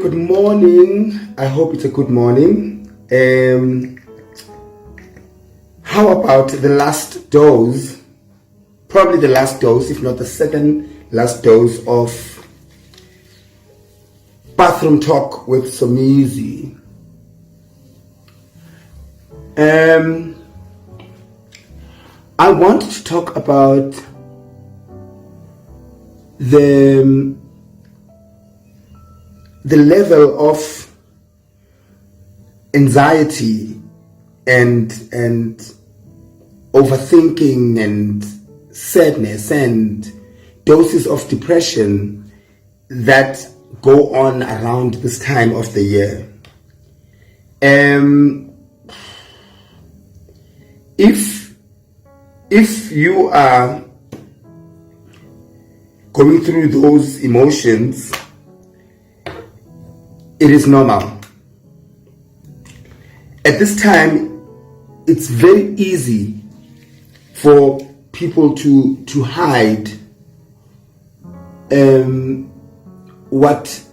Good morning. I hope it's a good morning. How about the last dose, probably the last dose, if not the second last dose of Bathroom Talk with Somizi? I want to talk about the level of anxiety and overthinking and sadness and doses of depression that go on around this time of the year. If you are going through those emotions, it is normal. At this time, it's very easy for people to hide what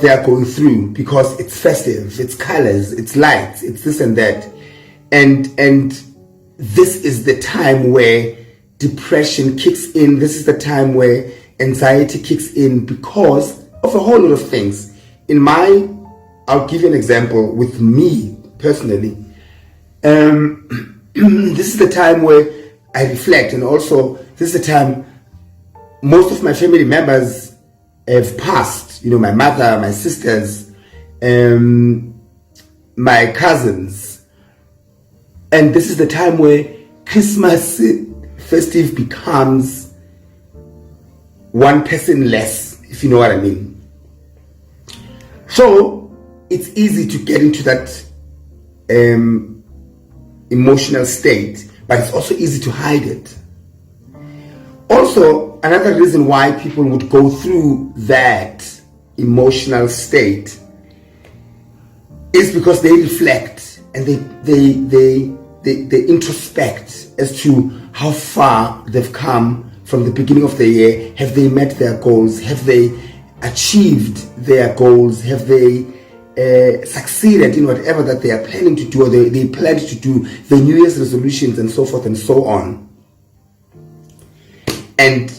they are going through, because it's festive, it's colors, it's lights, it's this and that, and this is the time where depression kicks in. This is the time where anxiety kicks in because of a whole lot of things. I'll give you an example with me personally. This is the time where I reflect, and also this is the time most of my family members have passed. You know, my mother, my sisters, my cousins, and this is the time where Christmas festive becomes one person less, if you know what I mean. So it's easy to get into that emotional state, but it's also easy to hide it. Also, another reason why people would go through that emotional state is because they reflect and they introspect as to how far they've come from the beginning of the year. Have they met their goals? Have they achieved their goals? Have they succeeded in whatever that they are planning to do, or they planned to do, the New Year's resolutions and so forth and so on? And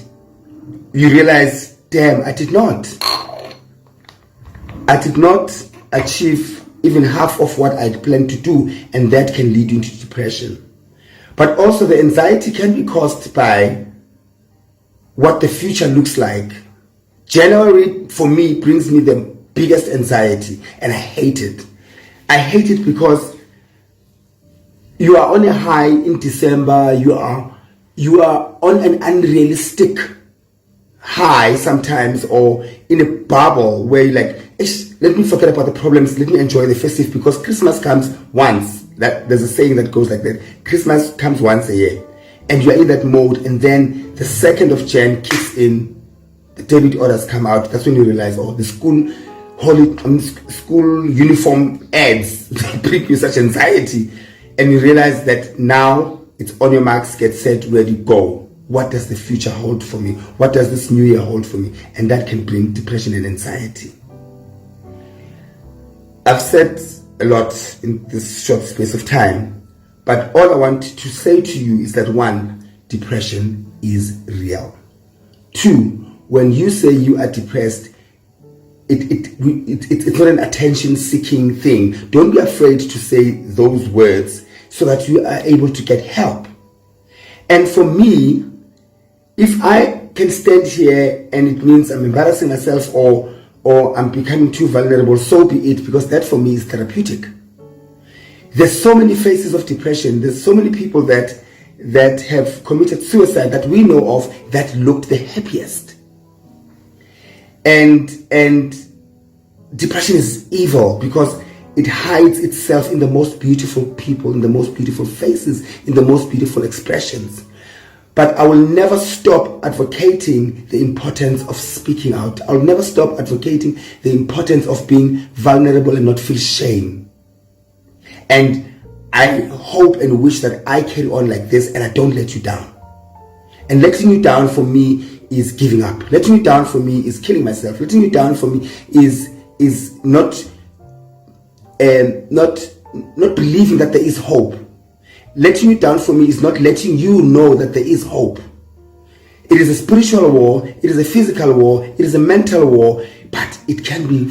you realize, damn, I did not achieve even half of what I'd planned to do, and that can lead you into depression. But also the anxiety can be caused by what the future looks like. January, for me, brings me the biggest anxiety, and I hate it. I hate it because you are on a high in December, you are on an unrealistic high sometimes, or in a bubble where you're like, let me forget about the problems, let me enjoy the festive, because Christmas comes once. There's a saying that goes like that: Christmas comes once a year, and you're in that mode, and then the 2nd of Jan kicks in, the debit orders come out. That's when you realize, oh, the school uniform ads, they bring you such anxiety, and you realize that now it's on your marks, get set, ready, go. What does the future hold for me? What does this new year hold for me? And that can bring depression and anxiety. I've said a lot in this short space of time, but all I want to say to you is that 1, depression is real. 2, when you say you are depressed, it's not an attention-seeking thing. Don't be afraid to say those words so that you are able to get help. And for me, if I can stand here and it means I'm embarrassing myself or I'm becoming too vulnerable, so be it, because that for me is therapeutic. There's so many faces of depression. There's so many people that have committed suicide that we know of that looked the happiest. And depression is evil because it hides itself in the most beautiful people, in the most beautiful faces, in the most beautiful expressions. But I will never stop advocating the importance of speaking out. I'll never stop advocating the importance of being vulnerable and not feel shame. And I hope and wish that I carry on like this and I don't let you down. And letting you down for me is giving up. Letting you down for me is killing myself. Letting you down for me is not believing that there is hope. Letting you down for me is not letting you know that there is hope. It is a spiritual war, it is a physical war, it is a mental war, but it can be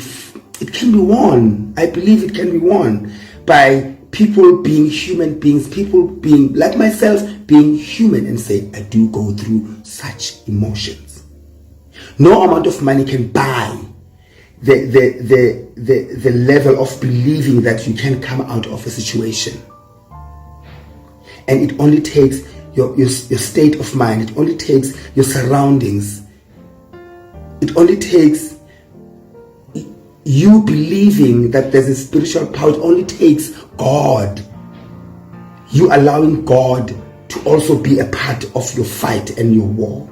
won. I believe it can be won by people being human beings, people being like myself, being human, and say, I do go through such emotions. No amount of money can buy the level of believing that you can come out of a situation. And it only takes your state of mind. It only takes your surroundings. It only takes you believing that there's a spiritual power. It only takes God. You allowing God to also be a part of your fight and your war.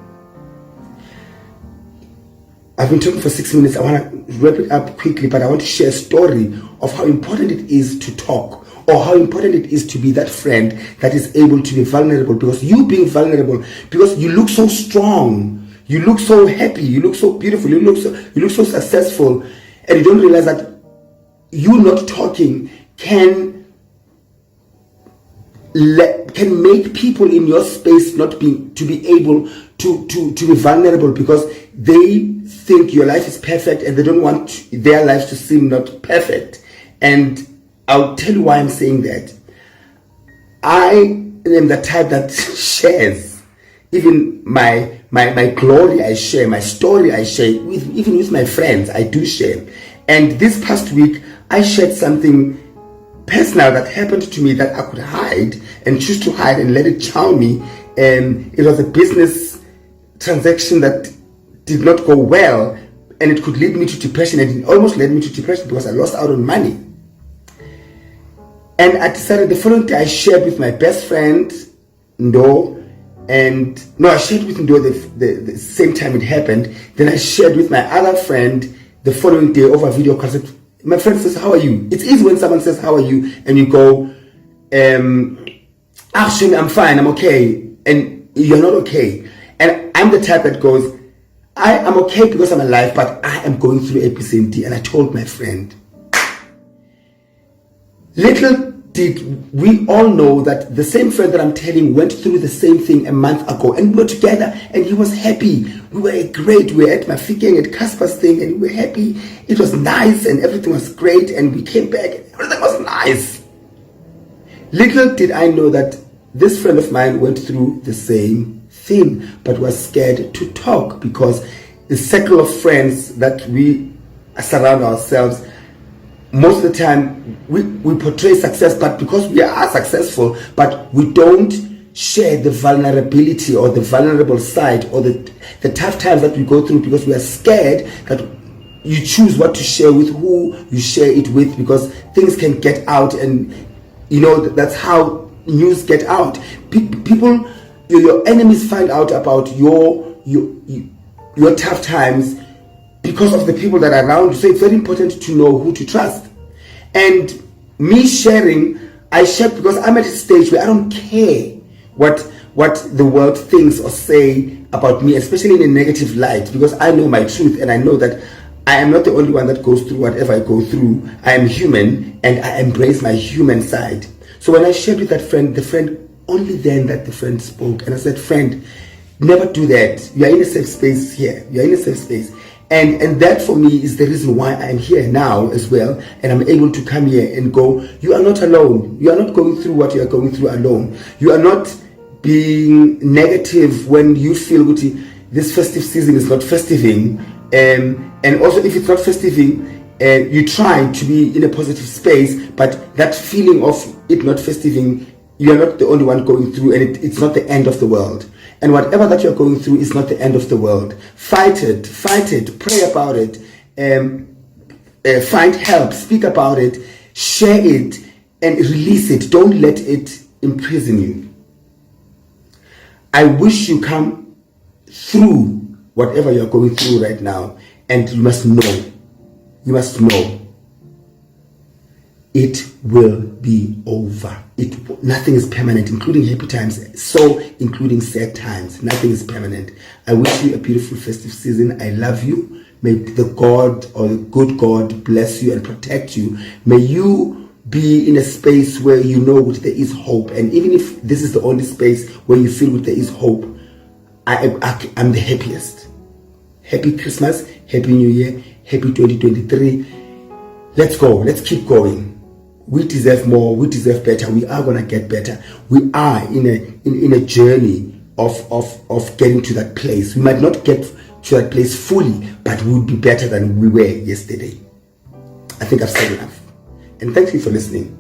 I've been talking for 6 minutes. I want to wrap it up quickly, but I want to share a story of how important it is to talk, or how important it is to be that friend that is able to be vulnerable. Because you being vulnerable, because you look so strong, you look so happy, you look so beautiful, you look so successful, and you don't realize that you not talking can make people in your space not be able to be vulnerable, because they think your life is perfect and they don't want their lives to seem not perfect. And I'll tell you why I'm saying that. I am the type that shares. Even my glory I share, my story I share, even with my friends I do share. And this past week I shared something personal that happened to me that I could hide and choose to hide and let it chow me. It was a business transaction that did not go well, and it could lead me to depression, and it almost led me to depression because I lost out on money. And I decided the following day I shared with my best friend, Ndo, I shared with Ndo the same time it happened. Then I shared with my other friend the following day over video call. My friend says, how are you? It's easy when someone says, how are you? And you go, actually, I'm fine, I'm okay. And you're not okay. And I'm the type that goes, I am okay because I'm alive, but I am going through ABCD. And I told my friend, little did we all know that the same friend that I'm telling went through the same thing a month ago, and we were together and he was happy. We were great. We were at Mafikeng at Casper's thing and we were happy. It was nice and everything was great, and we came back and everything was nice. Little did I know that this friend of mine went through the same thing, but was scared to talk, because the circle of friends that we surround ourselves, most of the time we portray success, but because we are successful, but we don't share the vulnerability or the vulnerable side or the tough times that we go through, because we are scared that you choose what to share with, who you share it with, because things can get out, and that's how news get out. People, your enemies find out about your tough times because of the people that are around you. So it's very important to know who to trust. And me sharing, I share because I'm at a stage where I don't care what the world thinks or say about me, especially in a negative light, because I know my truth, and I know that I am not the only one that goes through whatever I go through. I am human, and I embrace my human side. So when I shared with that friend, the friend, only then that the friend spoke, and I said, friend, never do that. You are in a safe space here. You are in a safe space. And that for me is the reason why I am here now as well, and I'm able to come here and go, you are not alone. You are not going through what you are going through alone. You are not being negative when you feel good. This festive season is not festiving, and also if it's not festiving, you try to be in a positive space, but that feeling of it not festiving, you are not the only one going through, and it's not the end of the world. And whatever that you're going through is not the end of the world. Fight it, pray about it, find help, speak about it, share it, and release it. Don't let it imprison you. I wish you come through whatever you're going through right now, and you must know, it will be over. Nothing is permanent, including happy times, so including sad times. Nothing is permanent. I wish you a beautiful festive season. I love you. May the God, or the good God, bless you and protect you. May you be in a space where you know that there is hope. And even if this is the only space where you feel that there is hope, I'm the happiest. Happy Christmas, Happy New Year, Happy 2023. Let's go. Let's keep going. We deserve more. We deserve better. We are gonna get better. We are in a journey of getting to that place. We might not get to that place fully, but we will be better than we were yesterday. I think I've said enough. And thank you for listening.